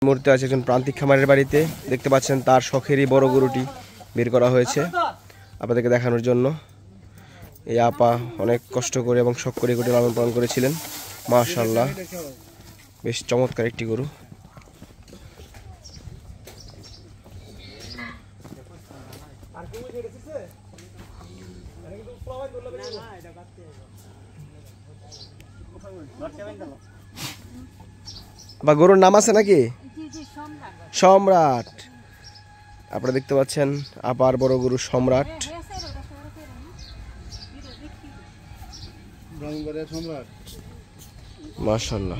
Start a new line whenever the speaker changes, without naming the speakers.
মুহূর্তে আছে একজন প্রান্তিক খামারের বাড়িতে। দেখতে পাচ্ছেন তার শখেরই বড় গরুটি বের করা হয়েছে আপনাদেরকে দেখানোর জন্য। এই আপা অনেক কষ্ট করে এবং শখ করে গরুটি লালন পালন করেছিলেন। মাশাআল্লাহ, বেশ চমৎকার একটি গরু। বা গরুর নাম আছে নাকি? সম্রাট। আপনারা দেখতে পাচ্ছেন আপার বড় গরু সম্রাট। মাশাআল্লাহ।